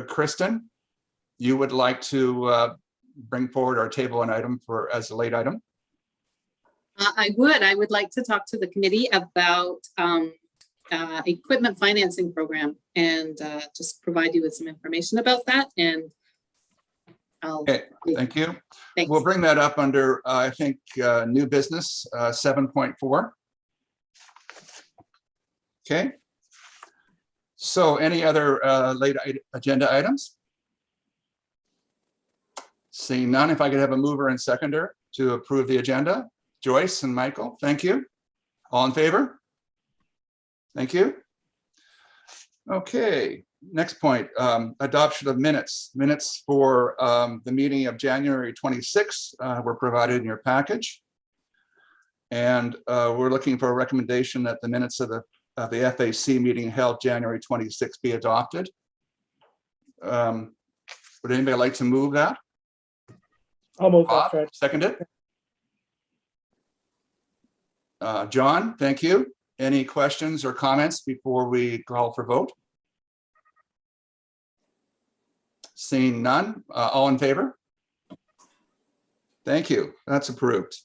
Kristen, you would like to bring forward or table an item for as a late item? I would like to talk to the committee about equipment financing program and just provide you with some information about that. And Okay, thank you. Thanks. We'll bring that up under, I think, new business 7.4. Okay. So any other late agenda items? Seeing none, if I could have a mover and seconder to approve the agenda. Joyce and Michael, thank you. All in favor? Thank you. Okay, next point, adoption of minutes. Minutes for the meeting of January 26th were provided in your package. And we're looking for a recommendation that the minutes of the FAC meeting held January 26th be adopted. Would anybody like to move that? I'll move that, Fred. Second it. John, thank you. Any questions or comments before we call for vote? Seeing none, all in favor? Thank you, that's approved.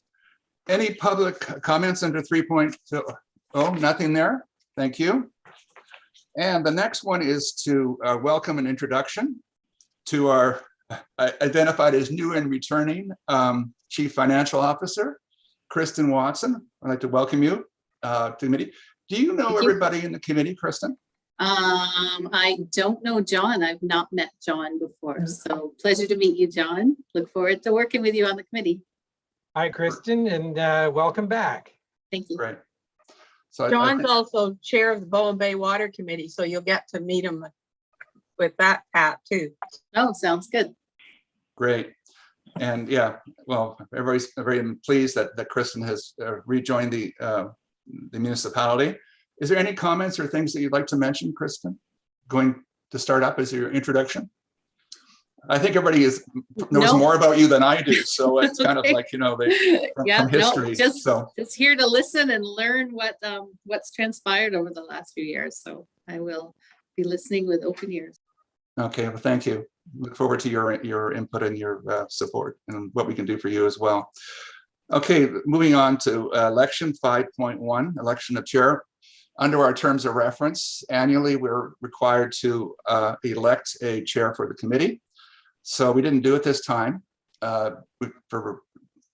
Any public comments under 3.0? Oh, nothing there, thank you. And the next one is to welcome an introduction to our identified as new and returning Chief Financial Officer, Kristen Watson. I'd like to welcome you to the committee. Do you know everybody in the committee, Kristen? I don't know John. I've not met John before. So pleasure to meet you, John. Look forward to working with you on the committee. Hi, Kristen, and welcome back. Thank you. Right. So John's also chair of the Bowen Bay Water Committee, so you'll get to meet him with that hat too. Oh, sounds good. Great. And yeah, well, everybody's very pleased that Kristen has rejoined the municipality. Is there any comments or things that you'd like to mention, Kristen, going to start up as your introduction? I think everybody knows more about you than I do, so it's kind of like, you know, from history. Just here to listen and learn what's transpired over the last few years. So I will be listening with open ears. Okay, well, thank you. Look forward to your input and your support and what we can do for you as well. Okay, moving on to election 5.1, election of chair. Under our terms of reference, annually we're required to elect a chair for the committee. So we didn't do it this time for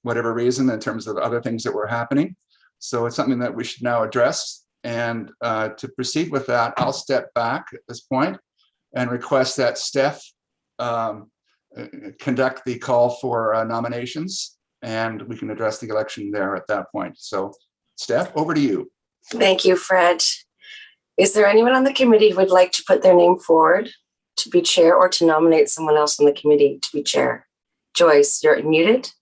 whatever reason in terms of other things that were happening. So it's something that we should now address. And to proceed with that, I'll step back at this point and request that Steph conduct the call for nominations, and we can address the election there at that point. So Steph, over to you. Thank you, Fred. Is there anyone on the committee who would like to put their name forward to be chair or to nominate someone else on the committee to be chair? Joyce, you're muted.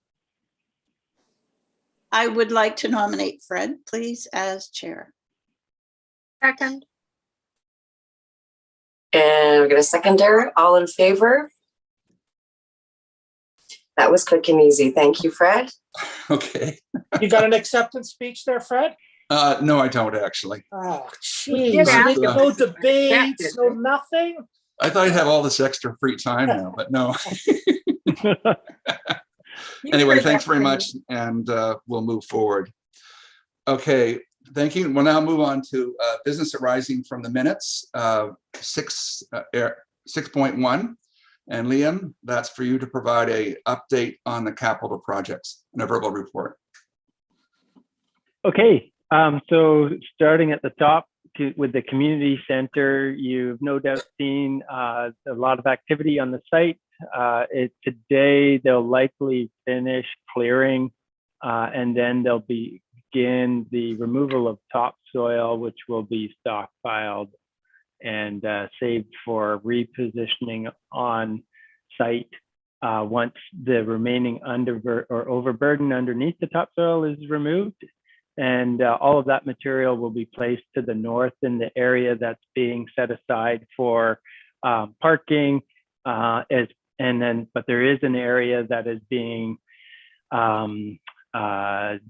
I would like to nominate Fred, please, as chair. Second. And we're going to secondary. All in favor? That was quick and easy. Thank you, Fred. Okay. You got an acceptance speech there, Fred? No, I don't actually. Oh, geez. No debates, no nothing. I thought I'd have all this extra free time now, but no. Anyway, thanks very much, and we'll move forward. Okay, thank you. We'll now move on to business arising from the minutes, 6.1. And Liam, that's for you to provide a update on the capital projects and a verbal report. Okay, so starting at the top with the community center, you've no doubt seen a lot of activity on the site. Today, they'll likely finish clearing and then they'll begin the removal of topsoil, which will be stockpiled and saved for repositioning on site once the remaining overburden underneath the topsoil is removed. And all of that material will be placed to the north in the area that's being set aside for parking. But there is an area that is being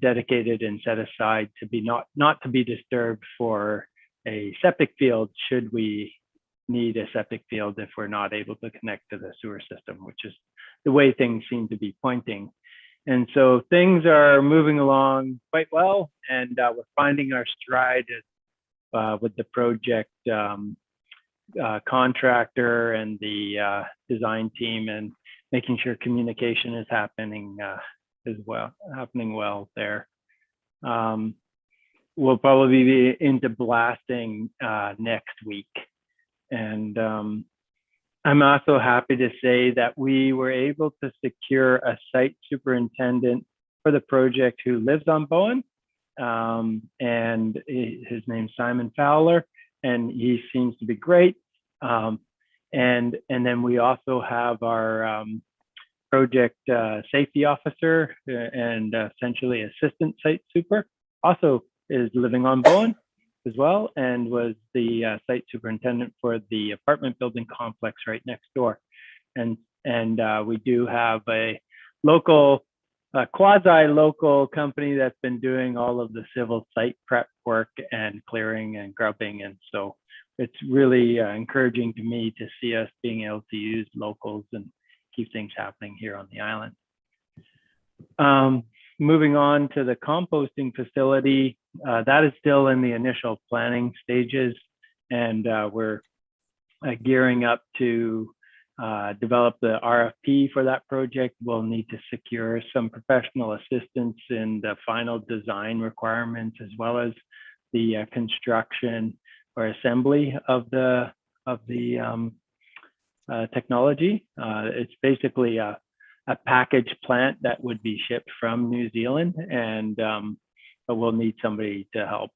dedicated and set aside to be not to be disturbed for a septic field should we need a septic field if we're not able to connect to the sewer system, which is the way things seem to be pointing. And so things are moving along quite well, and we're finding our stride with the project contractor and the design team, and making sure communication is happening well there. We'll probably be into blasting next week. And I'm also happy to say that we were able to secure a site superintendent for the project who lives on Bowen. And his name's Simon Fowler, and he seems to be great. And then we also have our project safety officer and essentially assistant site super, also is living on Bowen as well, and was the site superintendent for the apartment building complex right next door. And we do have a local, quasi-local company that's been doing all of the civil site prep work and clearing and grubbing. And so it's really encouraging to me to see us being able to use locals and keep things happening here on the island. Moving on to the composting facility, that is still in the initial planning stages, and we're gearing up to develop the RFP for that project. We'll need to secure some professional assistance in the final design requirements, as well as the construction or assembly of the technology. It's basically a package plant that would be shipped from New Zealand, and but we'll need somebody to help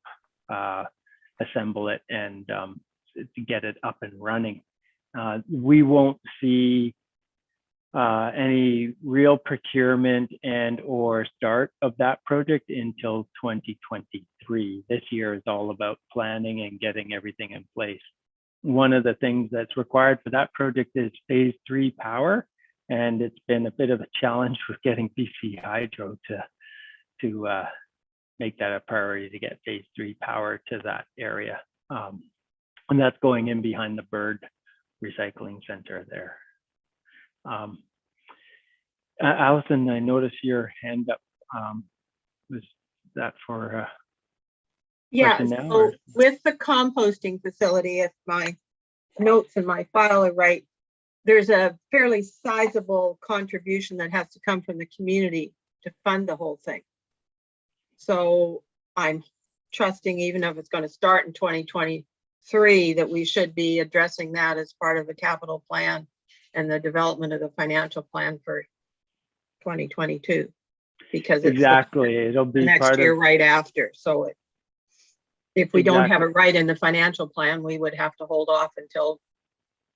assemble it and to get it up and running. We won't see any real procurement and or start of that project until 2023. This year is all about planning and getting everything in place. One of the things that's required for that project is phase 3 power, and it's been a bit of a challenge with getting BC Hydro to make that a priority to get phase 3 power to that area. And that's going in behind the Bird Recycling Center there. Allison, I noticed your hand up. Was that for Yeah, question now, so or? with the composting facility, if my notes in my file are right, there's a fairly sizable contribution that has to come from the community to fund the whole thing. So I'm trusting, even if it's going to start in 2023, that we should be addressing that as part of the capital plan and the development of the financial plan for 2022, because it's Exactly, it'll the be next part year of. right after. So if we don't have Exactly. it right in the financial plan, we would have to hold off until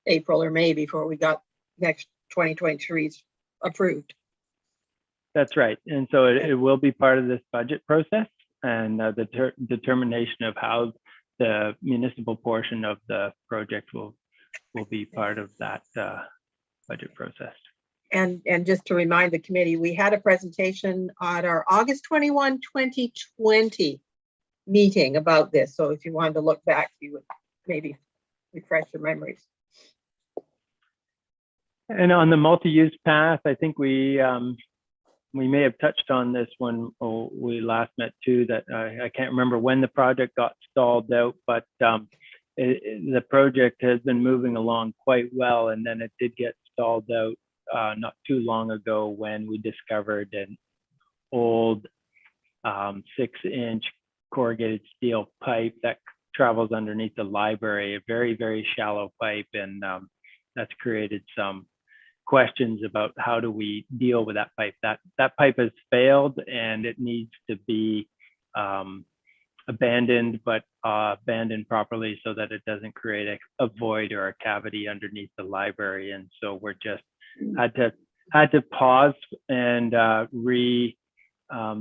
April or May before we got next 2023's approved. That's right. And so it will be part of this budget process, and the determination of how the municipal portion of the project will be part of that budget process. And just to remind the committee, we had a presentation at our August 21, 2020 meeting about this. So if you wanted to look back, you would maybe refresh your memories. And on the multi-use path, I think we may have touched on this when we last met too, that I can't remember when the project got stalled out, but the project has been moving along quite well, and then it did get stalled out not too long ago when we discovered an old 6-inch corrugated steel pipe that travels underneath the library, a very, very shallow pipe, and that's created some questions about how do we deal with that pipe. That pipe has failed, and it needs to be abandoned, but abandoned properly so that it doesn't create a void or a cavity underneath the library. And so we're just had to pause and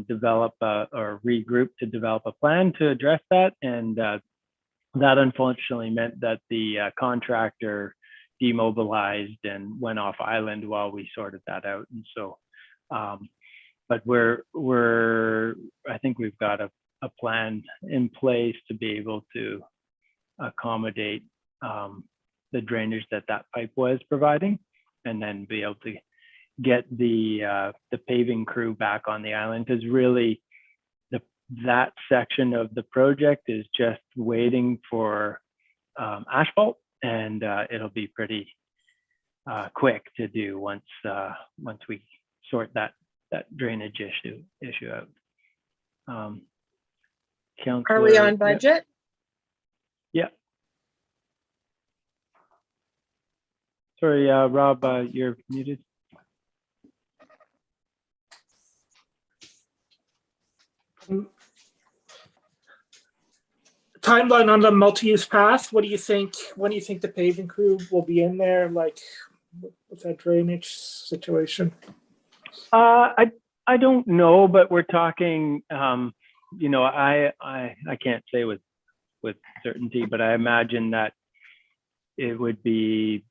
develop or regroup to develop a plan to address that. And that unfortunately meant that the contractor demobilized and went off island while we sorted that out. And so, but I think we've got a plan in place to be able to accommodate the drainage that pipe was providing, and then be able to get the paving crew back on the island, because really that section of the project is just waiting for asphalt, and it'll be pretty quick to do once we sort that drainage issue out. Are we Councillor- on budget? Yeah. Sorry, Rob, you're muted. Timeline on the multi-use path. What do you think? When do you think the paving crew will be in there? Like with that drainage situation? I don't know, but we're talking. You know, I can't say with certainty, but I imagine that it would be.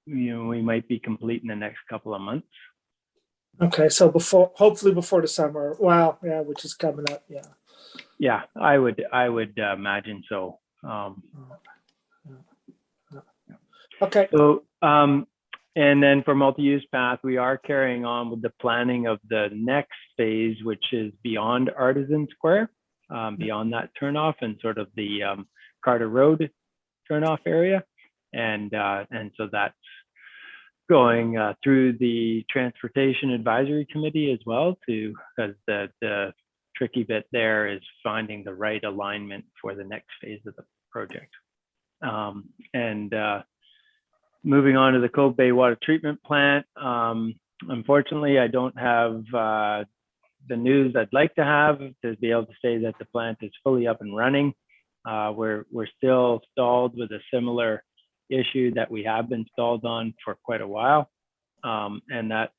You know, we might be complete in the next couple of months. Okay, so hopefully before the summer. Wow, yeah, which is coming up. Yeah. Yeah, I would imagine so. Okay. So, and then for multi-use path, we are carrying on with the planning of the next phase, which is beyond Artisan Square, beyond that turnoff and sort of the Carter Road turnoff area, and so that's going through the Transportation Advisory Committee as well, because the tricky bit there is finding the right alignment for the next phase of the project. And moving on to the Cove Bay Water Treatment Plant. Unfortunately, I don't have the news I'd like to have to be able to say that the plant is fully up and running. We're still stalled with a similar issue that we have been stalled on for quite a while. And that's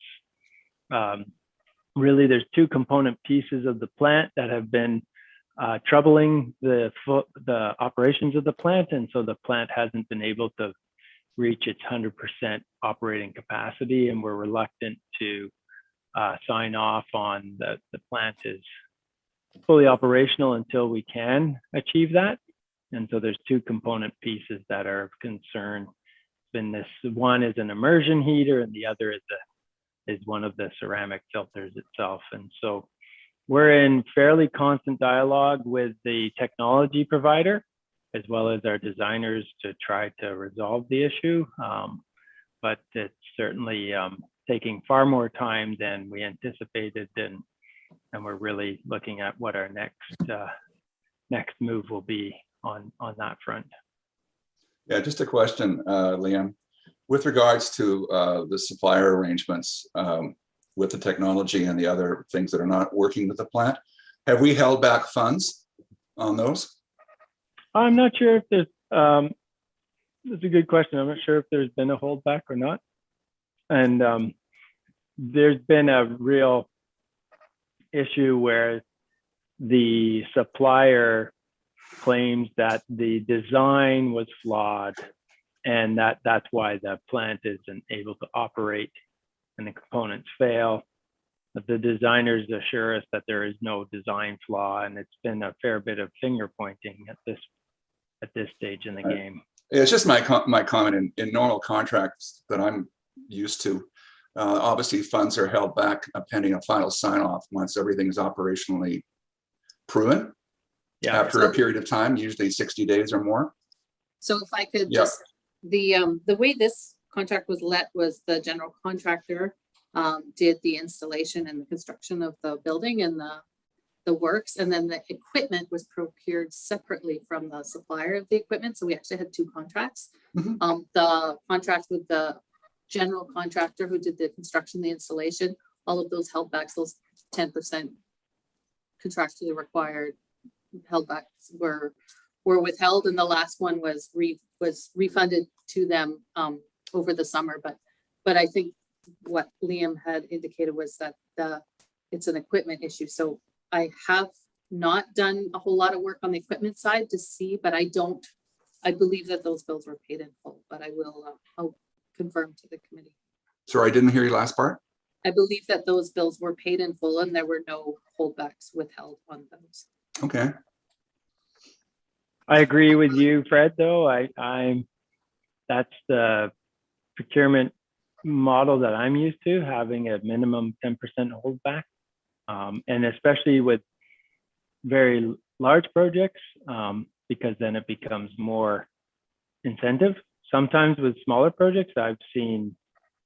really, there's two component pieces of the plant that have been troubling the operations of the plant, and so the plant hasn't been able to reach its 100% operating capacity, and we're reluctant to sign off on the plant is fully operational until we can achieve that. And so there's two component pieces that are of concern. This one is an immersion heater, and the other is one of the ceramic filters itself. And so we're in fairly constant dialogue with the technology provider, as well as our designers, to try to resolve the issue. But it's certainly taking far more time than we anticipated, and we're really looking at what our next move will be on that front. Yeah, just a question, Liam. With regards to the supplier arrangements with the technology and the other things that are not working with the plant, have we held back funds on those? I'm not sure if there's, that's a good question. I'm not sure if there's been a holdback or not. And there's been a real issue where the supplier claims that the design was flawed, and that's why the plant isn't able to operate and the components fail. But the designers assure us that there is no design flaw, and it's been a fair bit of finger pointing at this stage in the game. It's just my comment in normal contracts that I'm used to. Obviously, funds are held back pending a final sign off once everything is operationally proven. Yeah. After a period of time, usually 60 days or more. So if I could Yeah. just, the way this contract was let was the general contractor did the installation and the construction of the building and the works, and then the equipment was procured separately from the supplier of the equipment. So we actually had two contracts. Mhm. The contract with the general contractor who did the construction, the installation, all of those held backs, those 10% contractually required held backs were withheld, and the last one was refunded to them over the summer. But I think what Liam had indicated was that it's an equipment issue. So I have not done a whole lot of work on the equipment side to see, but I believe that those bills were paid in full, but I will I'll confirm to the committee. Sorry, I didn't hear your last part. I believe that those bills were paid in full and there were no holdbacks withheld on those. Okay. I agree with you, Fred, though. I'm that's the procurement model that I'm used to, having a minimum 10% holdback. And especially with very large projects, because then it becomes more incentive. Sometimes with smaller projects, I've seen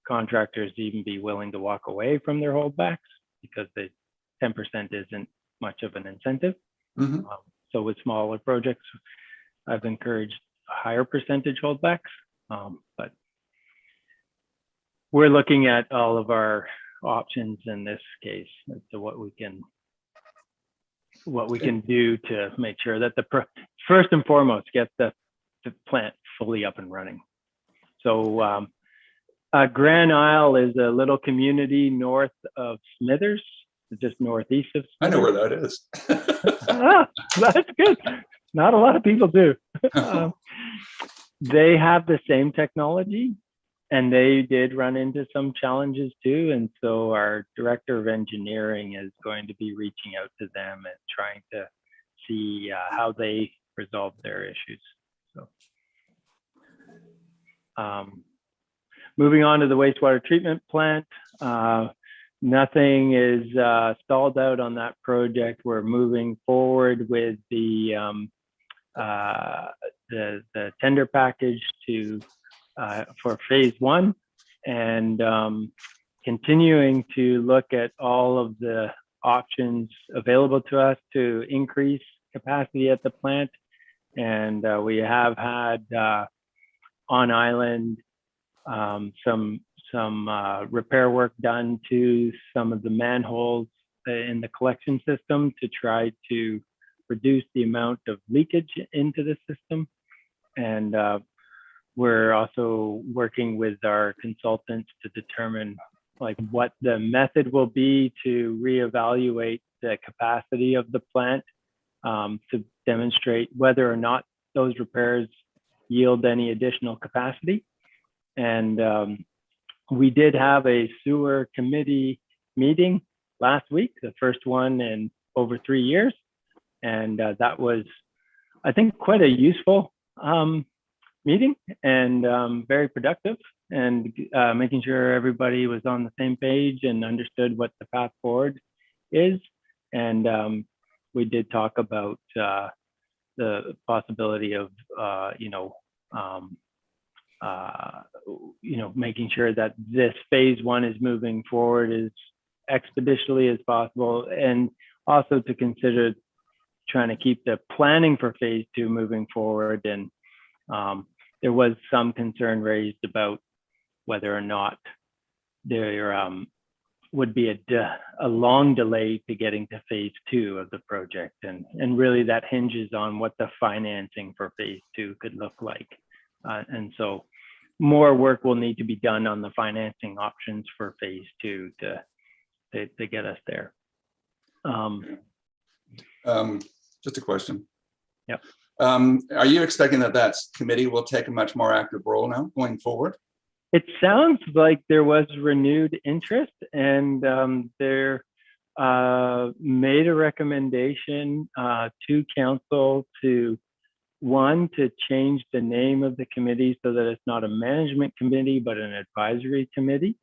contractors even be willing to walk away from their holdbacks because the 10% isn't much of an incentive. Mhm. So with smaller projects, I've encouraged higher percentage holdbacks, but we're looking at all of our options in this case as to what we can do to make sure that first and foremost get the plant fully up and running. So Grand Isle is a little community north of Smithers, just northeast of Smithers. I know where that is. That's good. Not a lot of people do. They have the same technology, and they did run into some challenges too. And so our director of engineering is going to be reaching out to them and trying to see how they resolve their issues. So moving on to the wastewater treatment plant, nothing is stalled out on that project. We're moving forward with the tender package for phase 1, and continuing to look at all of the options available to us to increase capacity at the plant. And we have had on island some repair work done to some of the manholes in the collection system to try to reduce the amount of leakage into the system. And we're also working with our consultants to determine like what the method will be to reevaluate the capacity of the plant, to demonstrate whether or not those repairs yield any additional capacity. And we did have a sewer committee meeting last week, the first one in over 3 years. And that was, I think, quite a useful meeting, and very productive, and making sure everybody was on the same page and understood what the path forward is. And we did talk about the possibility of, making sure that this phase 1 is moving forward as expeditiously as possible, and also to consider trying to keep the planning for phase 2 moving forward. And there was some concern raised about whether or not there would be a long delay to getting to phase 2 of the project. And really that hinges on what the financing for phase 2 could look like. And so more work will need to be done on the financing options for phase 2 to get us there. Just a question. Yep. Are you expecting that committee will take a much more active role now going forward? It sounds like there was renewed interest, and there made a recommendation to council to change the name of the committee so that it's not a management committee but an advisory committee,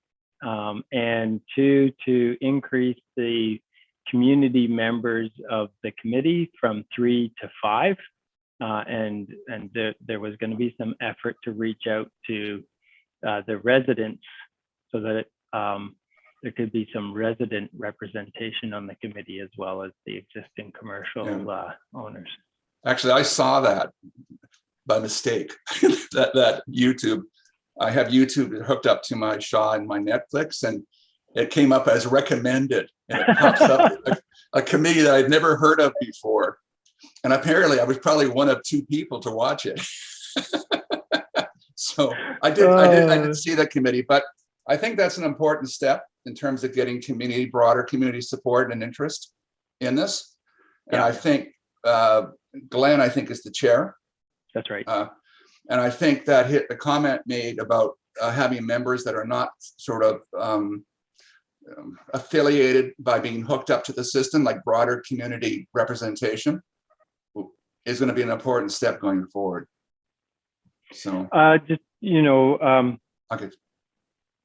and 2, to increase the community members of the committee from 3 to 5, and there was going to be some effort to reach out to the residents so that there could be some resident representation on the committee as well as the existing commercial owners. Actually, I saw that by mistake. that YouTube. I have YouTube hooked up to my Shaw and my Netflix, and it came up as recommended, and it pops up a committee that I'd never heard of before. And apparently I was probably one of 2 people to watch it. So I did see that committee, but I think that's an important step in terms of getting broader community support and interest in this. And I think Glenn, I think, is the chair. That's right. And I think that the comment made about having members that are not sort of affiliated by being hooked up to the system, like broader community representation, is going to be an important step going forward. So, Just, okay,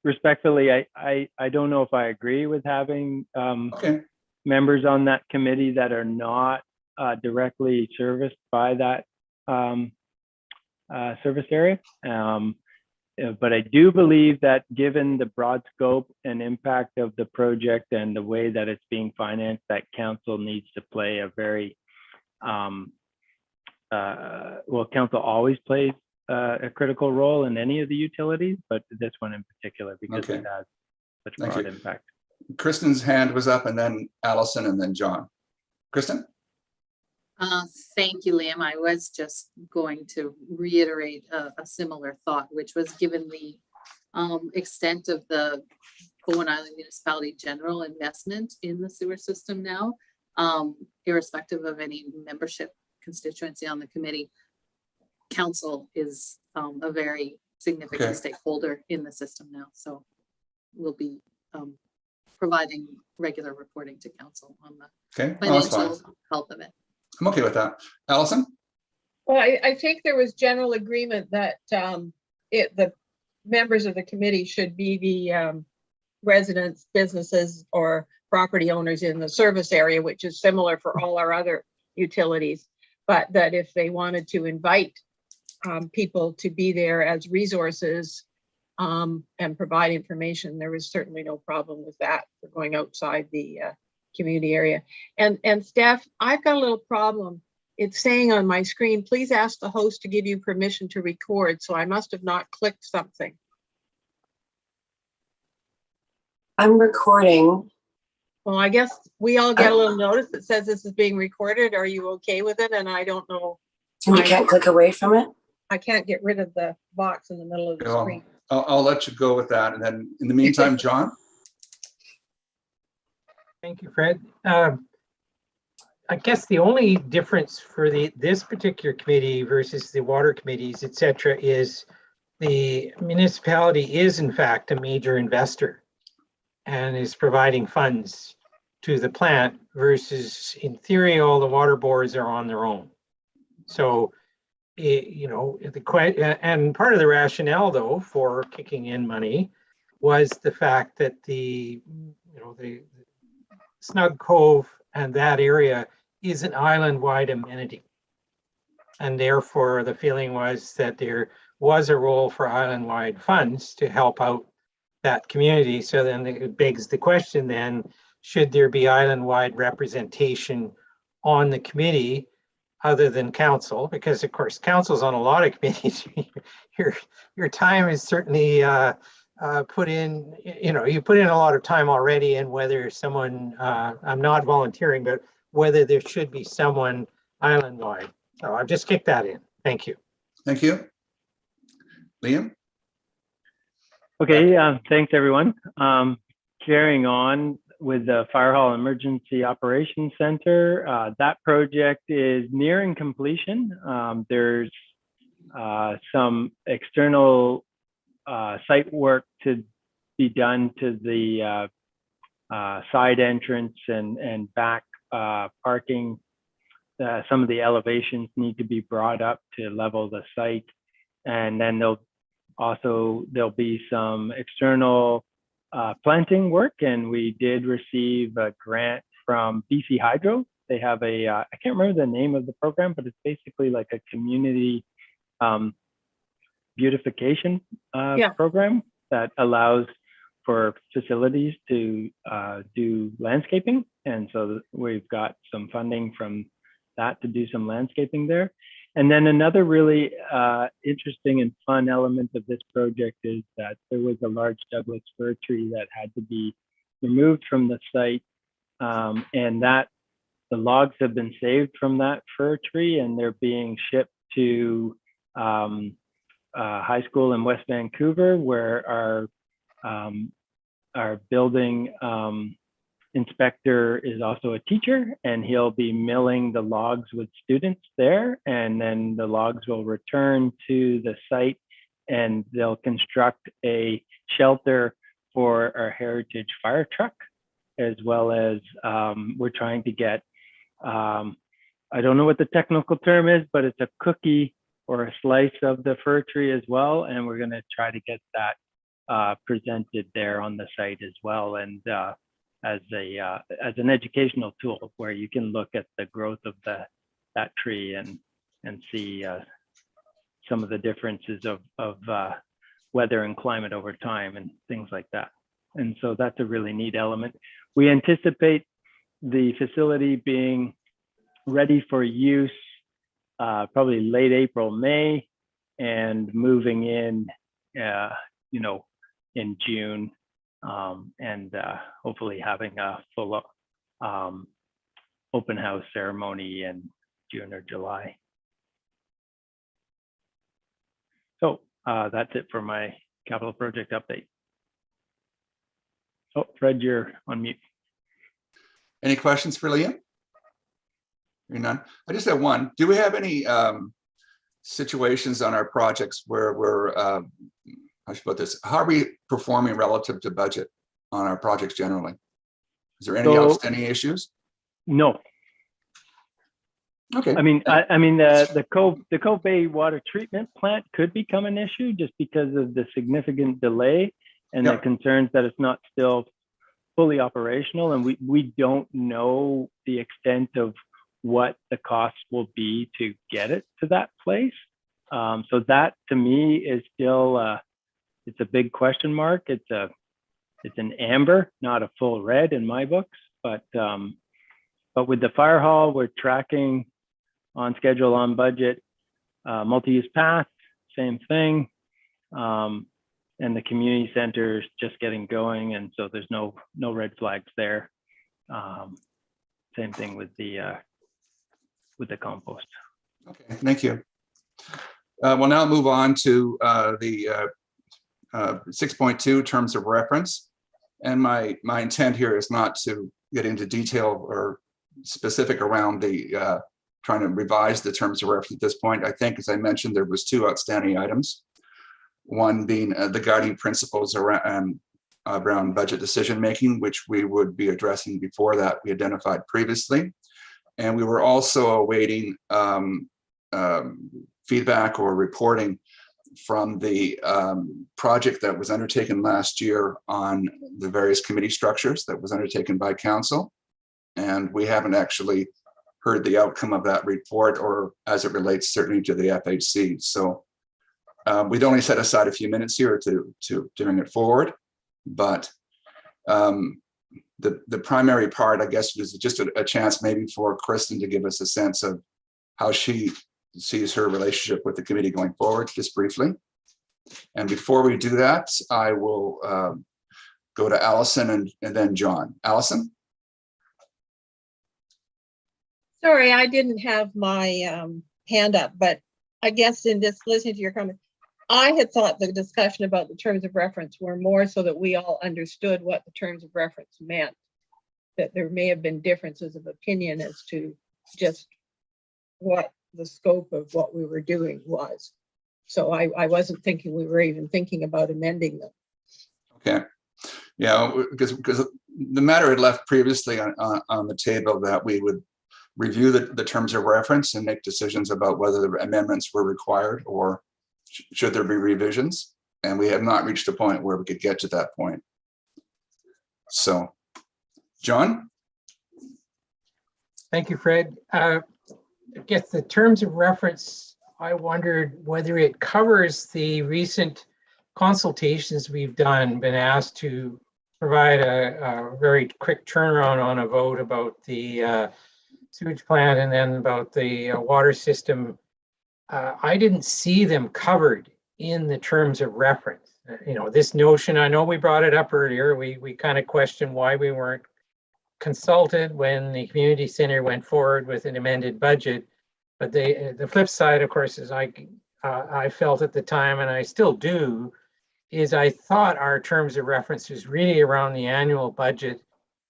respectfully, I don't know if I agree with having okay, members on that committee that are not directly serviced by that service area. But I do believe that given the broad scope and impact of the project and the way that it's being financed, that council needs to play a very, well, council always plays a critical role in any of the utilities, but this one in particular, because Okay. it has such Thank broad you. impact. Kristen's hand was up, and then Allison, and then John. Kristen? Thank you, Liam. I was just going to reiterate a similar thought, which was given the extent of the Bowen Island Municipality general investment in the sewer system now, irrespective of any membership constituency on the committee, council is a very significant Okay. stakeholder in the system now. So we'll be providing regular reporting to council on the Okay, oh, that's fine. financial health of it. I'm okay with that. Allison? Well, I think there was general agreement that the members of the committee should be the residents, businesses, or property owners in the service area, which is similar for all our other utilities. But that if they wanted to invite people to be there as resources and provide information, there was certainly no problem with that for going outside the community area. And Steph, I've got a little problem. It's saying on my screen, please ask the host to give you permission to record. So I must have not clicked something. I'm recording. Well, I guess we all get a little notice that says this is being recorded. Are you okay with it? And I don't know. And you can't click away from it? I can't get rid of the box in the middle of the Well, screen. I'll let you go with that. And then in the meantime, John? Thank you, Fred. I guess the only difference for this particular committee versus the water committees, et cetera, is the municipality is in fact a major investor and is providing funds to the plant versus in theory, all the water boards are on their own. So, and part of the rationale though for kicking in money was the fact that the Snug Cove and that area is an island-wide amenity. And therefore the feeling was that there was a role for island-wide funds to help out that community. So then it begs the question then, should there be island-wide representation on the committee other than council? Because of course, council's on a lot of committees. your time is certainly put in, you put in a lot of time already, and whether someone, I'm not volunteering, but whether there should be someone island-wide. So I've just kicked that in. Thank you. Thank you. Liam? Okay, thanks everyone. Carrying on with the Fire Hall Emergency Operations Center, that project is nearing completion. There's some external site work to be done to the side entrance and back parking. Some of the elevations need to be brought up to level the site, and then there'll be some external planting work, and we did receive a grant from BC Hydro. They have a I can't remember the name of the program, but it's basically like a community beautification program that allows for facilities to do landscaping. And so we've got some funding from that to do some landscaping there. And then another really interesting and fun element of this project is that there was a large Douglas fir tree that had to be removed from the site, and that the logs have been saved from that fir tree, and they're being shipped to high school in West Vancouver, where our building inspector is also a teacher, and he'll be milling the logs with students there, and then the logs will return to the site, and they'll construct a shelter for our heritage fire truck, as well as we're trying to get, I don't know what the technical term is, but it's a cookie or a slice of the fir tree as well. And we're going to try to get that presented there on the site as well. And as an educational tool where you can look at the growth of that tree and see some of the differences of weather and climate over time and things like that. And so that's a really neat element. We anticipate the facility being ready for use probably late April, May, and moving in, in June, and hopefully having a full open house ceremony in June or July. So that's it for my capital project update. Oh, Fred, you're on mute. Any questions for Liam? You're none. I just have one. Do we have any situations on our projects where we're, how should I put this? How are we performing relative to budget on our projects generally? Is there any outstanding issues? No. Okay. I mean, the Cove Bay water treatment plant could become an issue just because of the significant delay and the concerns that it's not still fully operational, and we don't know the extent of what the cost will be to get it to that place. So that to me is still it's a big question mark. It's an amber, not a full red in my books, but with the fire hall, we're tracking on schedule, on budget. Multi-use path, same thing. And the community center is just getting going, and so there's no red flags there. Same thing with the compost. Okay, thank you. We'll now move on to the 6.2 terms of reference. And my intent here is not to get into detail or specific around the trying to revise the terms of reference at this point. I think, as I mentioned, there was 2 outstanding items. One being the guiding principles around budget decision making, which we would be addressing before that we identified previously. And we were also awaiting feedback or reporting from the project that was undertaken last year on the various committee structures that was undertaken by council. And we haven't actually heard the outcome of that report, or as it relates certainly to the FHC. So we'd only set aside a few minutes here to bring it forward, but the primary part, I guess, was just a chance maybe for Kristen to give us a sense of how she sees her relationship with the committee going forward, just briefly. And before we do that, I will go to Allison and then John. Allison? Sorry, I didn't have my hand up, but I guess in this listening to your comment, I had thought the discussion about the terms of reference were more so that we all understood what the terms of reference meant, that there may have been differences of opinion as to just what the scope of what we were doing was. So I wasn't thinking we were even thinking about amending them. Okay. Yeah, because the matter had left previously on the table that we would review the terms of reference and make decisions about whether the amendments were required or should there be revisions. And we have not reached a point where we could get to that point. So, John? Thank you, Fred. I guess the terms of reference, I wondered whether it covers the recent consultations we've done, been asked to provide a very quick turnaround on a vote about the sewage plant and then about the water system. I didn't see them covered in the terms of reference. This notion, I know we brought it up earlier, we kind of questioned why we weren't consulted when the community center went forward with an amended budget. But the flip side, of course, is I felt at the time, and I still do, is I thought our terms of reference was really around the annual budget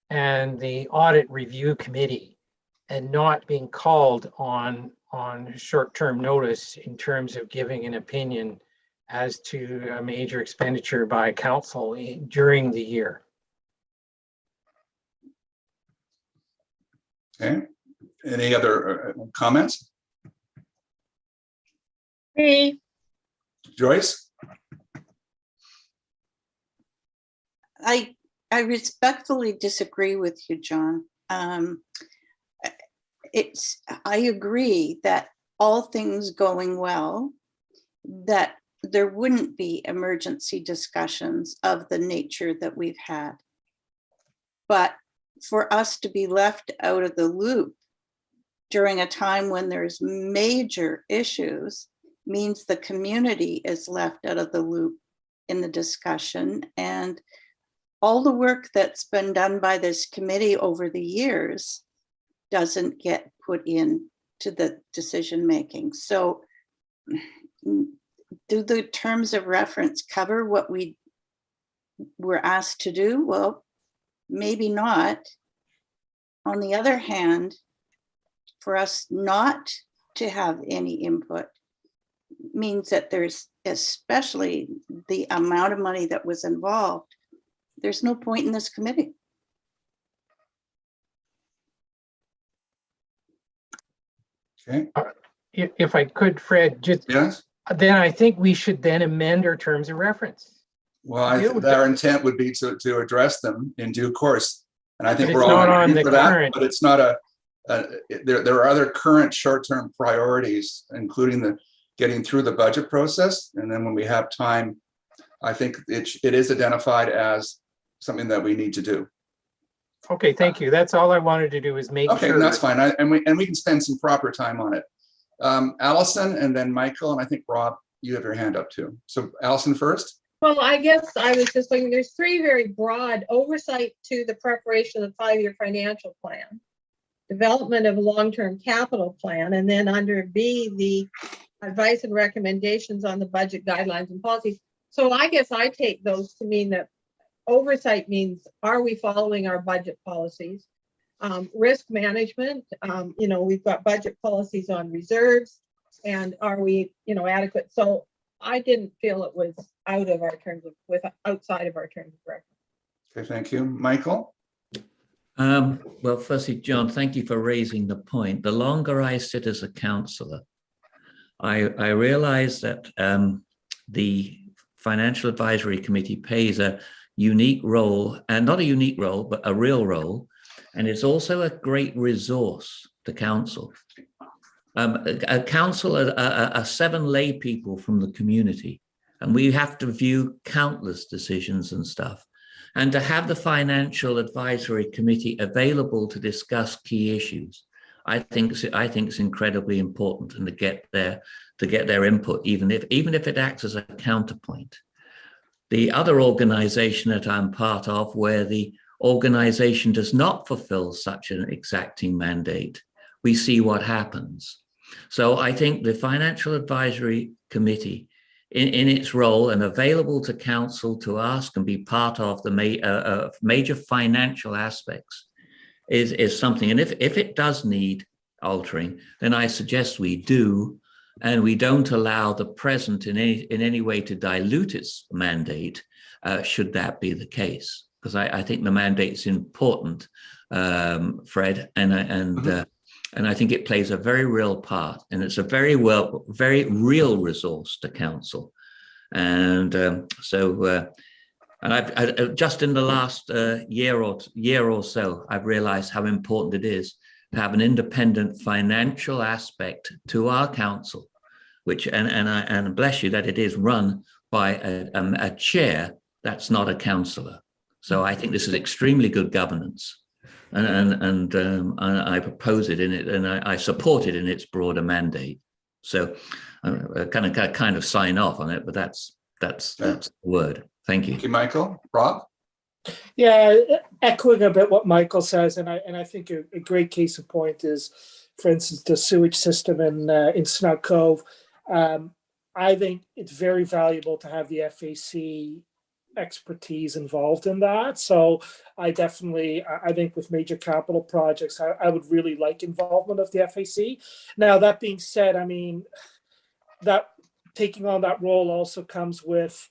and the audit review committee, and not being called on short-term notice in terms of giving an opinion as to a major expenditure by council during the year. Okay. Any other comments? Me, Joyce? I respectfully disagree with you, John. I agree that all things going well, that there wouldn't be emergency discussions of the nature that we've had. But for us to be left out of the loop during a time when there's major issues means the community is left out of the loop in the discussion. And all the work that's been done by this committee over the years doesn't get put in to the decision making. So do the terms of reference cover what we were asked to do? Well, maybe not. On the other hand, for us not to have any input means that there's, especially the amount of money that was involved, there's no point in this committee. Okay, If I could, Fred, just yes. then I think we should then amend our terms of reference. Well, I think our intent would be to address them in due course. And I think But we're it's all not on agreeing the for that, current. but it's not there are other current short-term priorities, including the getting through the budget process. And then when we have time, I think it is identified as something that we need to do. Okay, thank you. That's all I wanted to do is make Okay, sure. that's fine. And we can spend some proper time on it. Allison and then Michael, and I think Rob, you have your hand up too. So Allison first. well, I guess I was just looking, there's three very broad: oversight to the preparation of the 5-year financial plan, development of a long-term capital plan, and then under B, the advice and recommendations on the budget guidelines and policies. So I guess I take those to mean that oversight means, are we following our budget policies? Risk management, we've got budget policies on reserves, and are we, adequate? So I didn't feel it was out of our terms of, outside of our terms of reference. Okay, thank you. Michael? Well, firstly, John, thank you for raising the point. The longer I sit as a councillor, I realize that the Financial Advisory Committee plays a unique role, and not a unique role, but a real role. And it's also a great resource to council. A council are 7 lay people from the community, and we have to view countless decisions and stuff. And to have the Financial Advisory Committee available to discuss key issues, I think it's incredibly important, and to get their input, even if it acts as a counterpoint. The other organization that I'm part of, where the organization does not fulfill such an exacting mandate, we see what happens. So I think the Financial Advisory Committee, in its role and available to council to ask and be part of the major financial aspects, is something. And if it does need altering, then I suggest we do, and we don't allow the present in any way to dilute its mandate, should that be the case. Because I think the mandate is important, Fred, and I think it plays a very real part, and it's a very real resource to council. And and I've just in the last year or so, I've realized how important it is to have an independent financial aspect to our council, which and bless you that it is run by a chair that's not a councillor. So I think this is extremely good governance, and I propose it in it, and I support it in its broader mandate. So I kind of sign off on it, but that's the word. Thank you. Thank you, Michael. Rob? Yeah, echoing a bit what Michael says, and I think a great case in point is, for instance, the sewage system in Snout Cove. I think it's very valuable to have the FAC expertise involved in that. So I think with major capital projects, I would really like involvement of the FAC. Now, that being said, I mean, that taking on that role also comes with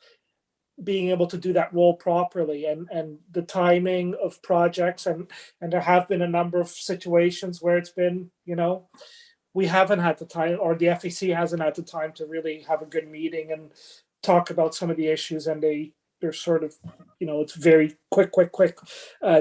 being able to do that role properly, and the timing of projects, and there have been a number of situations where it's been, we haven't had the time, or the FAC hasn't had the time to really have a good meeting and talk about some of the issues, and they're sort of, it's very quick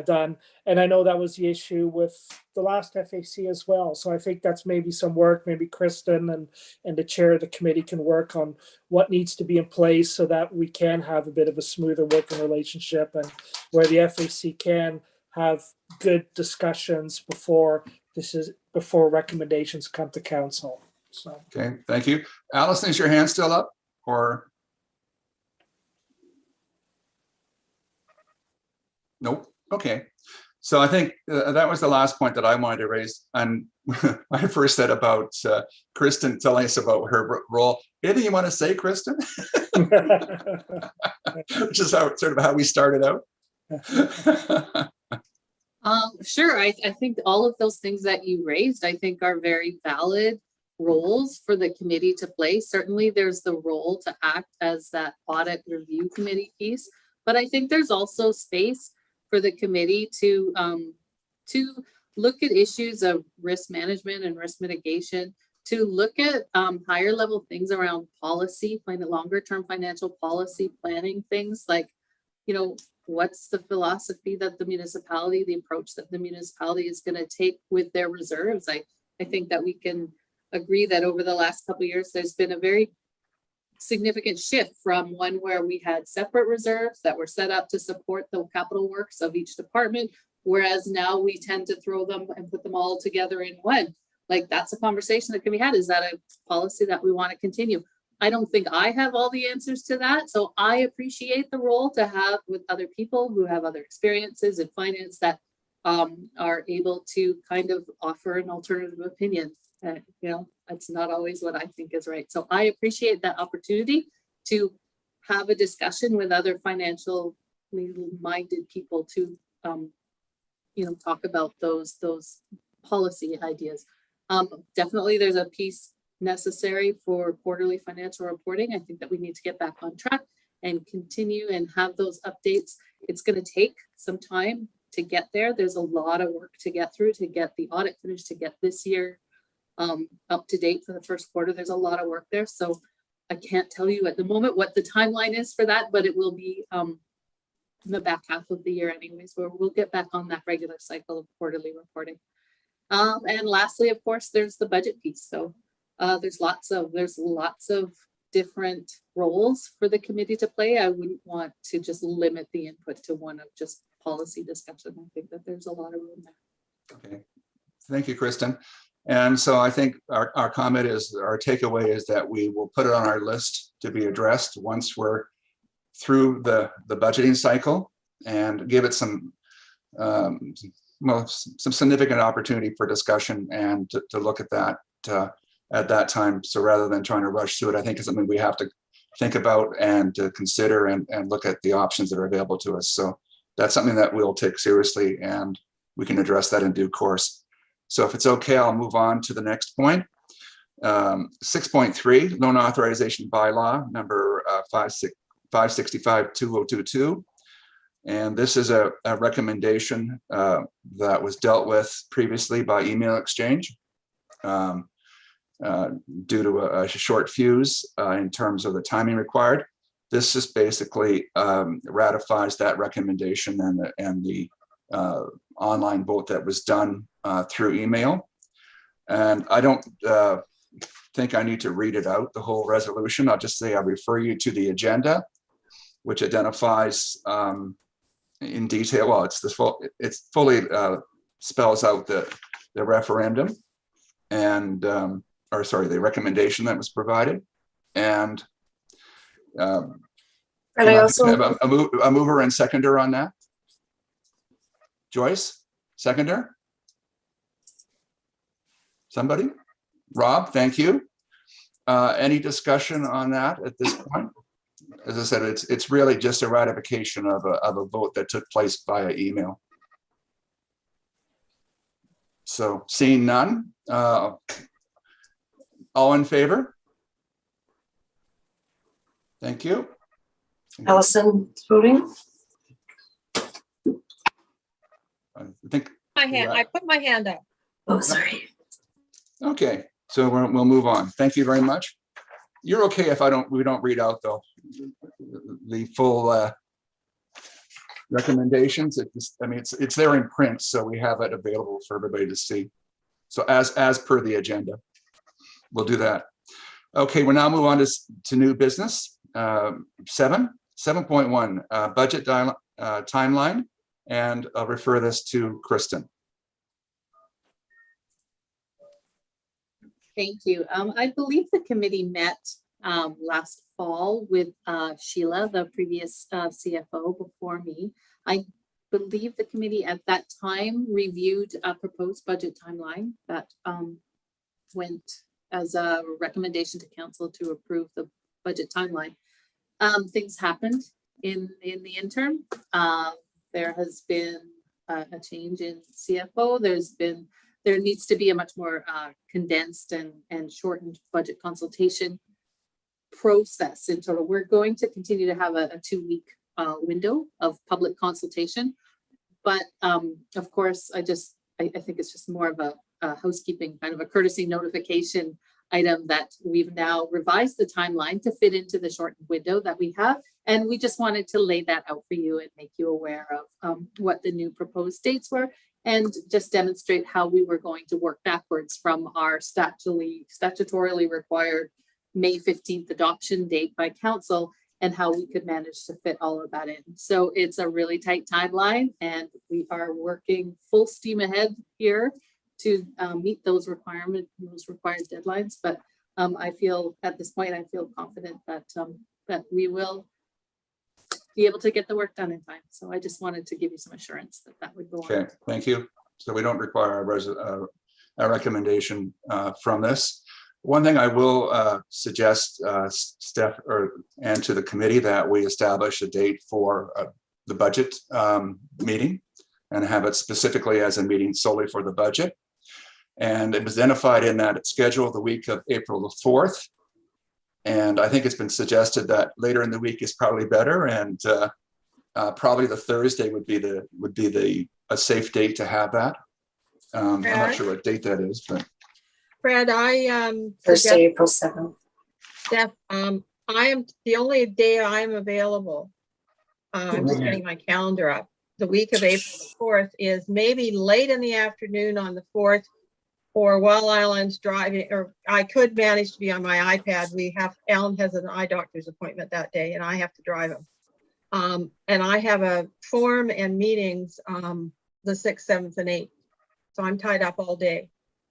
done. And I know that was the issue with the last FAC as well. So I think that's maybe some work, maybe Kristen and the chair of the committee can work on what needs to be in place so that we can have a bit of a smoother working relationship, and where the FAC can have good discussions before recommendations come to council. So. Okay, thank you. Allison, is your hand still up, or? Nope. Okay. So I think that was the last point that I wanted to raise. And I first said about Kristen telling us about her role. Anything you want to say, Kristen? Which is sort of how we started out. Sure. I think all of those things that you raised, I think, are very valid roles for the committee to play. Certainly there's the role to act as that audit review committee piece, but I think there's also space for the committee to look at issues of risk management and risk mitigation, to look at higher level things around policy, longer term financial policy planning, things like, what's the philosophy that the municipality, the approach that the municipality is going to take with their reserves. I think that we can agree that over the last couple of years, there's been a very significant shift from one where we had separate reserves that were set up to support the capital works of each department, whereas now we tend to throw them and put them all together in one. Like, that's a conversation that can be had. Is that a policy that we want to continue? I don't think I have all the answers to that. So I appreciate the role to have with other people who have other experiences in finance that are able to kind of offer an alternative opinion. It's not always what I think is right. So I appreciate that opportunity to have a discussion with other financially minded people to, talk about those policy ideas. Definitely there's a piece necessary for quarterly financial reporting. I think that we need to get back on track and continue and have those updates. It's going to take some time to get there. There's a lot of work to get through, to get the audit finished, to get this year up to date for the first quarter. There's a lot of work there. So I can't tell you at the moment what the timeline is for that, but it will be in the back half of the year anyways, where we'll get back on that regular cycle of quarterly reporting. And lastly, of course, there's the budget piece. So there's lots of different roles for the committee to play. I wouldn't want to just limit the input to one of just policy discussion. I think that there's a lot of room there. Okay, thank you, Kristen. And so I think our comment is, our takeaway is that we will put it on our list to be addressed once we're through the budgeting cycle, and give it some significant opportunity for discussion and to look at that at that time. So rather than trying to rush through it, I think it's something we have to think about and to consider and look at the options that are available to us. So that's something that we'll take seriously, and we can address that in due course. So if it's okay, I'll move on to the next point. 6.3, loan authorization bylaw number 565-2022. And this is a recommendation that was dealt with previously by email exchange due to a short fuse in terms of the timing required. This just basically ratifies that recommendation and the online vote that was done through email. And I don't think I need to read it out, the whole resolution. I'll just say I refer you to the agenda, which identifies in detail, well, it's fully spells out the referendum and, or sorry, the recommendation that was provided. And I also have a mover and seconder on that. Joyce, seconder? Somebody? Rob, thank you. Any discussion on that at this point? As I said, it's really just a ratification of a vote that took place via email. So seeing none, all in favor? Thank you. Allison voting. I think. I put my hand up. Oh, sorry. Okay, So we'll move on. Thank you very much. You're okay if we don't read out though the full recommendations. I mean, it's there in print, so we have it available for everybody to see. So as per the agenda, we'll do that. Okay, we'll now move on to new business. 7.1 budget timeline, and I'll refer this to Kristen. Thank you. I believe the committee met last fall with Sheila, the previous CFO before me. I believe the committee at that time reviewed a proposed budget timeline that went as a recommendation to council to approve the budget timeline. Things happened in the interim. There has been a change in CFO. There needs to be a much more condensed and shortened budget consultation process in total. We're going to continue to have a 2-week window of public consultation, but of course, I think it's just more of a housekeeping, kind of a courtesy notification item that we've now revised the timeline to fit into the shortened window that we have. And we just wanted to lay that out for you and make you aware of what the new proposed dates were, and just demonstrate how we were going to work backwards from our statutorily required May 15th adoption date by council, and how we could manage to fit all of that in. So it's a really tight timeline, and we are working full steam ahead here to meet those required deadlines. But I feel at this point, I feel confident that that we will be able to get the work done in time. So I just wanted to give you some assurance that that would go on. Okay, thank you. So we don't require a recommendation from this. One thing I will suggest, Steph, and to the committee, that we establish a date for the budget meeting and have it specifically as a meeting solely for the budget. And it was identified in that schedule the week of April the 4th. And I think it's been suggested that later in the week is probably better, and probably the Thursday would be a safe date to have that. I'm not sure what date that is, but Fred, Thursday, April 7th. Steph, I am the only day I'm available. I'm just getting my calendar up. The week of April 4th is maybe late in the afternoon on the 4th, or while Alan's driving, or I could manage to be on my iPad. Alan has an eye doctor's appointment that day, and I have to drive him. And I have a forum and meetings the 6th, 7th, and 8th. So I'm tied up all day,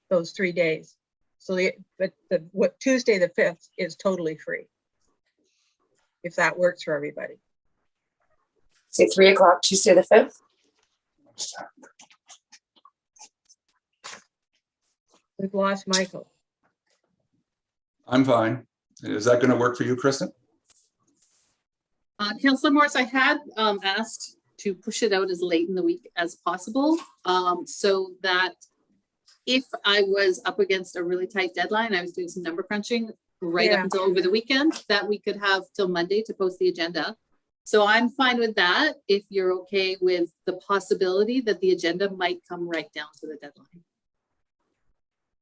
those 3 days. So Tuesday the 5th is totally free, if that works for everybody. Say 3 o'clock, Tuesday the 5th. We've lost Michael. I'm fine. Is that going to work for you, Kristen? Councillor Morris, I had asked to push it out as late in the week as possible, so that if I was up against a really tight deadline, I was doing some number crunching right up until over the weekend, that we could have till Monday to post the agenda. So I'm fine with that, if you're okay with the possibility that the agenda might come right down to the deadline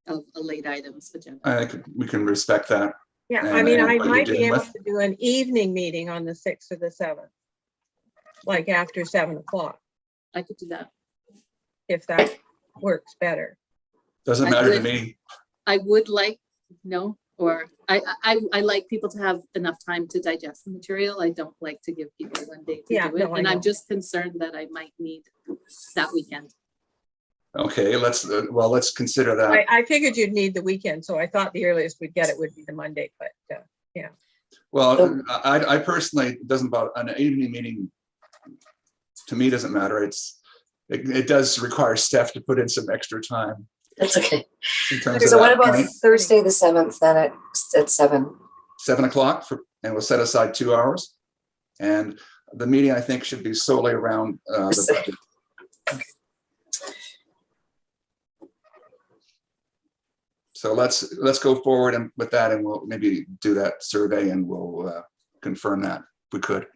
of a late items agenda. I think we can respect that. Yeah, And I mean, I what you're might be dealing able with. to do an evening meeting on the 6th or the 7th, like after 7 o'clock, I could do that. if that works better. Doesn't matter to me. I would like, I like people to have enough time to digest the material. I don't like to give people one day to do it. No, I And know. I'm just concerned that I might need that weekend. Okay, let's consider that. I figured you'd need the weekend, so I thought the earliest we'd get it would be the Monday, but yeah. Well, I personally, it doesn't bother, an evening meeting to me doesn't matter. It does require Steph to put in some extra time. That's okay. In terms of So what that about point. Thursday the 7th then at 7? 7 o'clock, and we'll set aside 2 hours. And the meeting, I think, should be solely around the budget. So let's go forward and with that, and we'll maybe do that survey, and we'll confirm that if we could.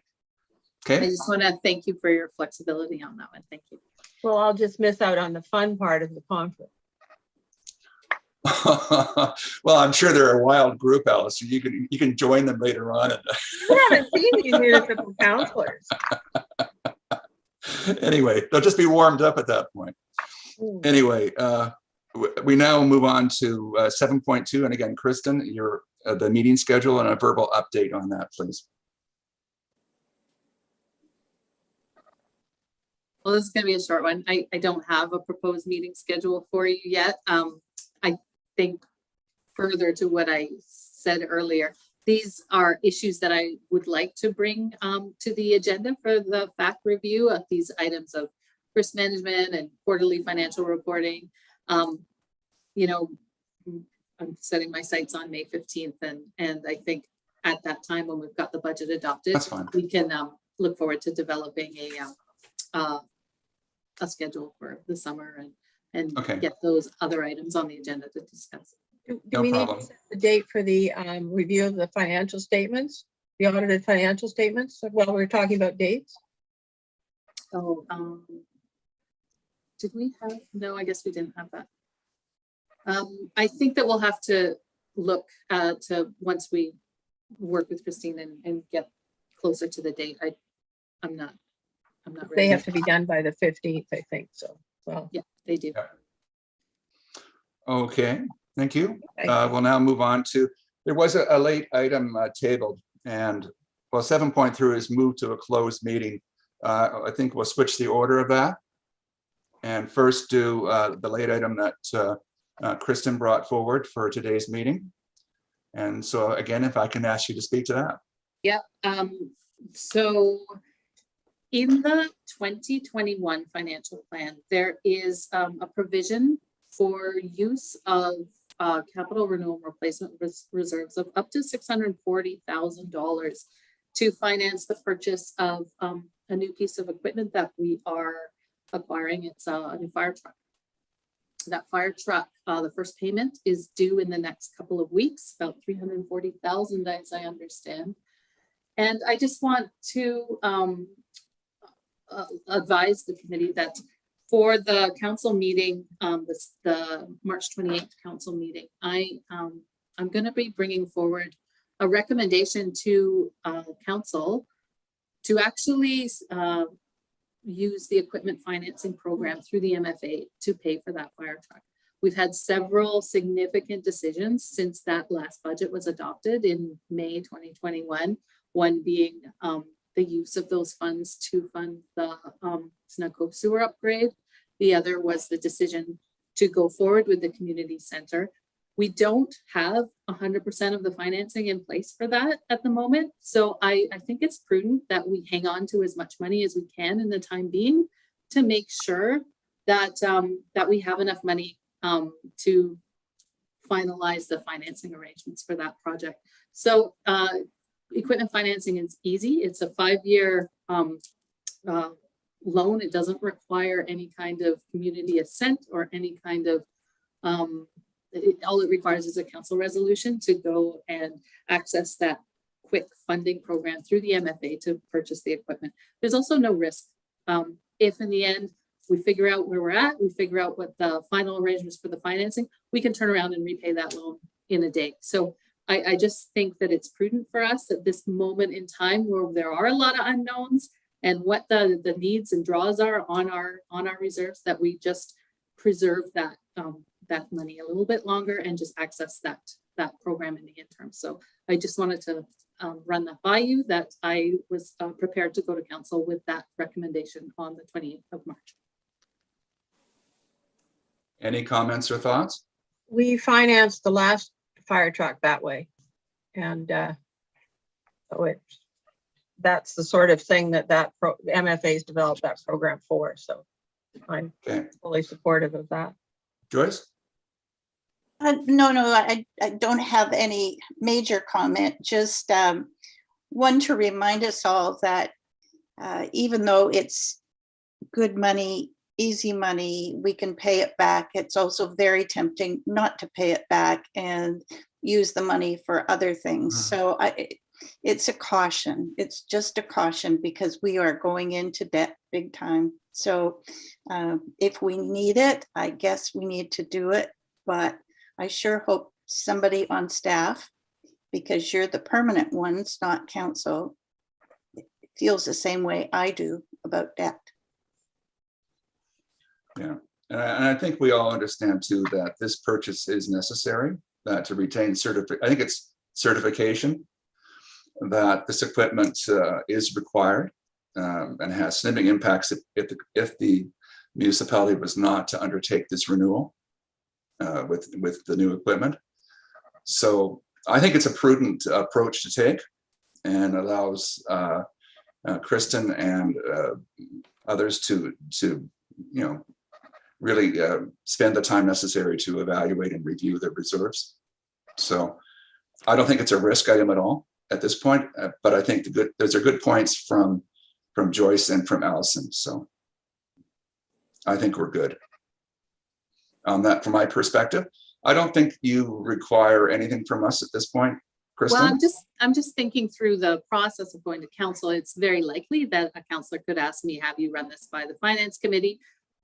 I Okay. just want to thank you for your flexibility on that one. Thank you. Well, I'll just miss out on the fun part of the conference. Well, I'm sure they're a wild group, Alice. You can join them later on. I haven't seen these municipal councilors. Anyway, they'll just be warmed up at that point. Anyway, we now move on to 7.2. And again, Kristen, your the meeting schedule and a verbal update on that, please. Well, this is going to be a short one. I don't have a proposed meeting schedule for you yet. I think further to what I said earlier, these are issues that I would like to bring to the agenda for the FAC review of these items of risk management and quarterly financial reporting. You know, I'm setting my sights on May 15th, and I think at that time when we've got the budget adopted, That's fine. we can look forward to developing a schedule for the summer and Okay. get those other items on the agenda to discuss. Do No we need problem. to set the date for the review of the financial statements, the audited financial statements, while we're talking about dates? So, did we have, no, I guess we didn't have that. I think that we'll have to look to once we work with Christine and get closer to the date. I'm not ready. They have to be done by the 15th, I think, so, well. Yeah, they do. Okay, thank you. Okay. We'll now move on to, there was a late item tabled, and well, 7.3 is moved to a closed meeting. I think we'll switch the order of that. And first do the late item that Kristen brought forward for today's meeting. And so again, if I can ask you to speak to that. Yeah, so in the 2021 financial plan, there is a provision for use of capital renewal replacement reserves of up to $640,000 to finance the purchase of a new piece of equipment that we are acquiring. It's a new fire truck. That fire truck, the first payment is due in the next couple of weeks, about $340,000 as I understand. And I just want to advise the committee that for the council meeting, the March 28th council meeting, I'm going to be bringing forward a recommendation to council to actually use the equipment financing program through the MFA to pay for that fire truck. We've had several significant decisions since that last budget was adopted in May 2021, one being the use of those funds to fund the Cove sewer upgrade. The other was the decision to go forward with the community center. We don't have 100% of the financing in place for that at the moment. So I think it's prudent that we hang on to as much money as we can in the time being to make sure that, that we have enough money to finalize the financing arrangements for that project. So equipment financing is easy. It's a 5-year loan. It doesn't require any kind of community assent or any kind of all it requires is a council resolution to go and access that quick funding program through the MFA to purchase the equipment. There's also no risk. If in the end we figure out where we're at, we figure out what the final arrangements for the financing, we can turn around and repay that loan in a day. So I just think that it's prudent for us at this moment in time where there are a lot of unknowns and what the needs and draws are on our reserves, that we just preserve that that money a little bit longer and just access that program in the interim. So I just wanted to run that by you, that I was prepared to go to council with that recommendation on the 28th of March. Any comments or thoughts? We financed the last fire truck that way. And so that's the sort of thing that MFA's developed that program for. So I'm fully supportive of that. Joyce? No, I don't have any major comment, just one to remind us all that even though it's good money, easy money, we can pay it back. It's also very tempting not to pay it back and use the money for other things. So it's a caution. It's just a caution because we are going into debt big time. So if we need it, I guess we need to do it. But I sure hope somebody on staff, because you're the permanent ones, not council, feels the same way I do about debt. Yeah, and I think we all understand too that this purchase is necessary to retain I think it's certification that this equipment is required and has significant impacts if the municipality was not to undertake this renewal with the new equipment. So I think it's a prudent approach to take and allows Kristen and others to really spend the time necessary to evaluate and review their reserves. So I don't think it's a risk item at all at this point, but I think those are good points from Joyce and from Allison. So I think we're good on that from my perspective. I don't think you require anything from us at this point, Kristen. Well, I'm just thinking through the process of going to council. It's very likely that a councillor could ask me, have you run this by the finance committee?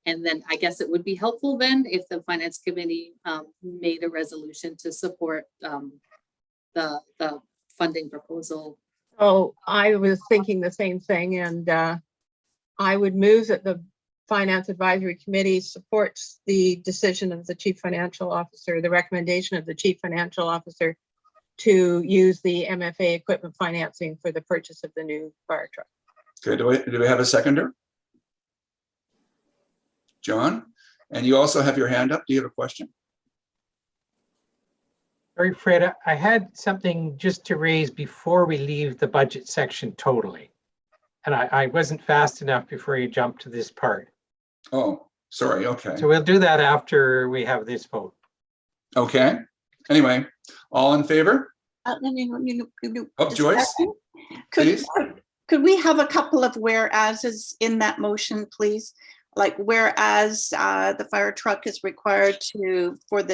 And then I guess it would be helpful then if the finance committee made a resolution to support the funding proposal. Oh, I was thinking the same thing, and I would move that the Finance Advisory Committee supports the decision of the Chief Financial Officer, the recommendation of the Chief Financial Officer to use the MFA equipment financing for the purchase of the new fire truck. Okay, do we have a seconder? John, and you also have your hand up. Do you have a question? Sorry, Fred, I had something just to raise before we leave the budget section totally. And I wasn't fast enough before you jumped to this part. Oh, sorry. Okay. So we'll do that after we have this vote. Okay. Anyway, all in favor? Oh, Joyce, please. Could we have a couple of whereases in that motion, please? Like whereas the fire truck is required to put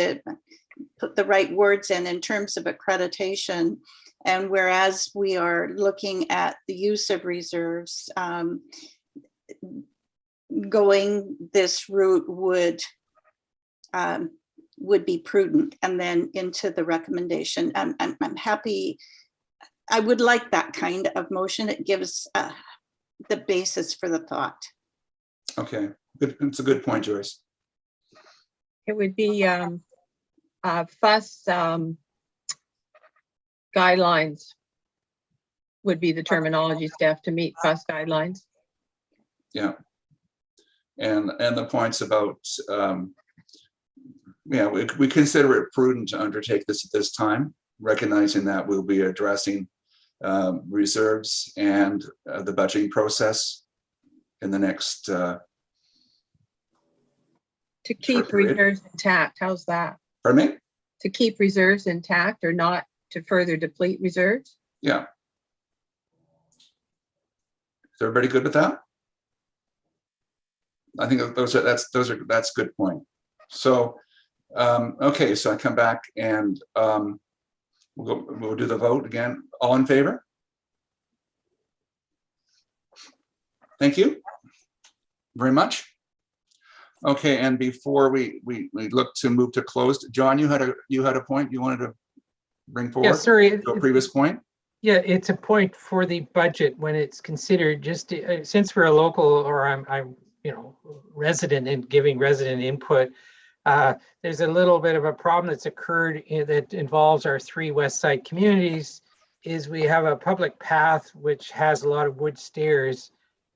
the right words in terms of accreditation, and whereas we are looking at the use of reserves, going this route would be prudent, and then into the recommendation. I'm happy. I would like that kind of motion. It gives the basis for the thought. Okay, good. It's a good point, Joyce. It would be FUS guidelines would be the terminology, Steph, to meet FUS guidelines. Yeah, and the points about yeah, we consider it prudent to undertake this at this time, recognizing that we'll be addressing reserves and the budgeting process in the next to keep reserves intact. How's that? Pardon me? To keep reserves intact or not to further deplete reserves? Yeah. Is everybody good with that? I think that's a good point. So okay, so I come back and we'll do the vote again. All in favor? Thank you very much. Okay, and before we look to move to closed, John, you had a point you wanted to bring forward. Yeah, sorry. To a previous point. Yeah, it's a point for the budget when it's considered. Just since we're a local, or I'm resident and giving resident input. There's a little bit of a problem that's occurred that involves our 3 West Side communities. Is we have a public path which has a lot of wood stairs,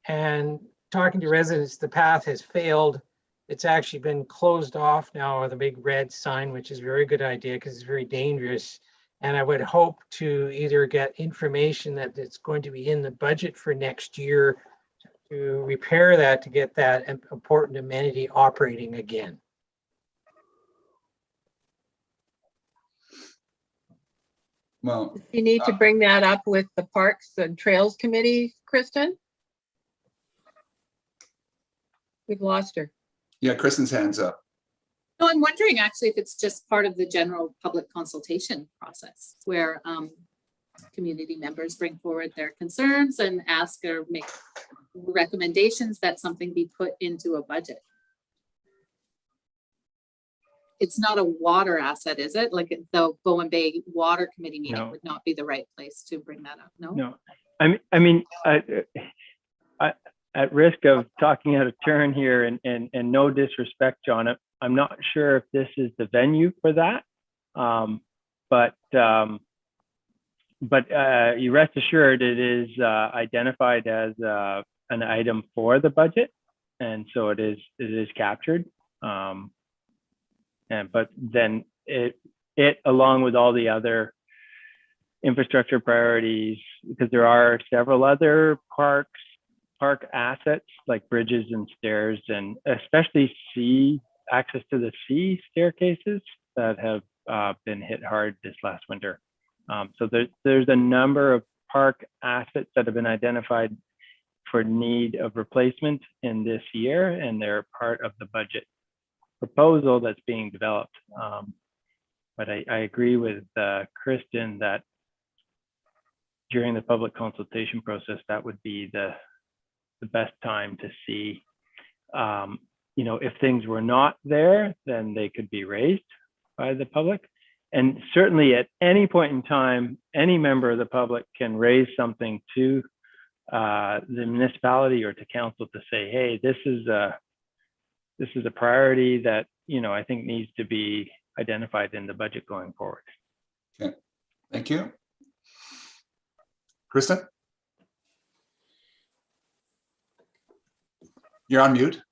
and talking to residents, the path has failed. It's actually been closed off now with a big red sign, which is a very good idea because it's very dangerous. And I would hope to either get information that it's going to be in the budget for next year to repair that, to get that important amenity operating again. Well, You need to bring that up with the Parks and Trails Committee, Kristen. We've lost her. yeah, Kristen's hands up. No, I'm wondering actually if it's just part of the general public consultation process where community members bring forward their concerns and ask or make recommendations that something be put into a budget. it's not a water asset, is it? Like the Bowen Bay Water Committee meeting No. would not be the right place to bring that up, no? No, I mean, at risk of talking out of turn here and no disrespect, John, I'm not sure if this is the venue for that. But you rest assured it is identified as an item for the budget, and so it is captured. But then it along with all the other infrastructure priorities, because there are several other park assets like bridges and stairs, and especially access to the sea staircases that have been hit hard this last winter. So there's a number of park assets that have been identified for need of replacement in this year, and they're part of the budget proposal that's being developed. But I agree with Kristen that during the public consultation process, that would be the best time to see, if things were not there, then they could be raised by the public. And certainly at any point in time, any member of the public can raise something to the municipality or to council to say, hey, this is a priority that, I think needs to be identified in the budget going forward. Okay, thank you. Kristen? You're on mute.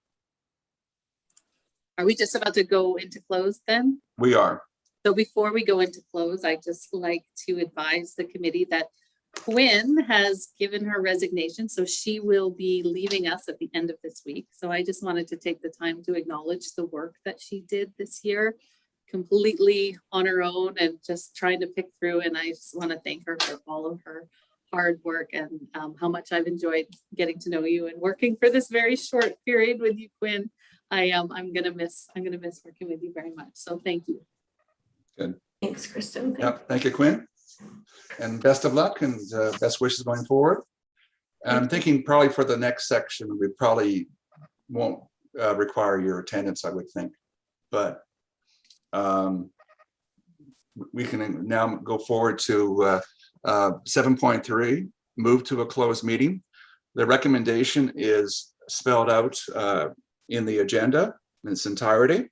Are we just about to go into close then? We are. So before we go into close, I'd just like to advise the committee that Quinn has given her resignation, so she will be leaving us at the end of this week. So I just wanted to take the time to acknowledge the work that she did this year, completely on her own and just trying to pick through. And I just want to thank her for all of her hard work and how much I've enjoyed getting to know you and working for this very short period with you, Quinn. I'm gonna miss working with you very much. So thank you. Good. Thanks, Kristen. Yep. Thank you, Quinn. And best of luck and best wishes going forward. I'm thinking probably for the next section, we probably won't require your attendance, I would think. But we can now go forward to 7.3, move to a closed meeting. The recommendation is spelled out in the agenda in its entirety.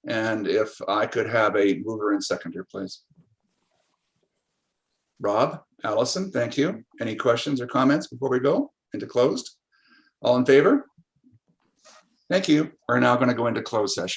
And if I could have a mover and seconder, please. Rob, Allison, thank you. Any questions or comments before we go into closed? All in favor? Thank you. We're now going to go into closed session.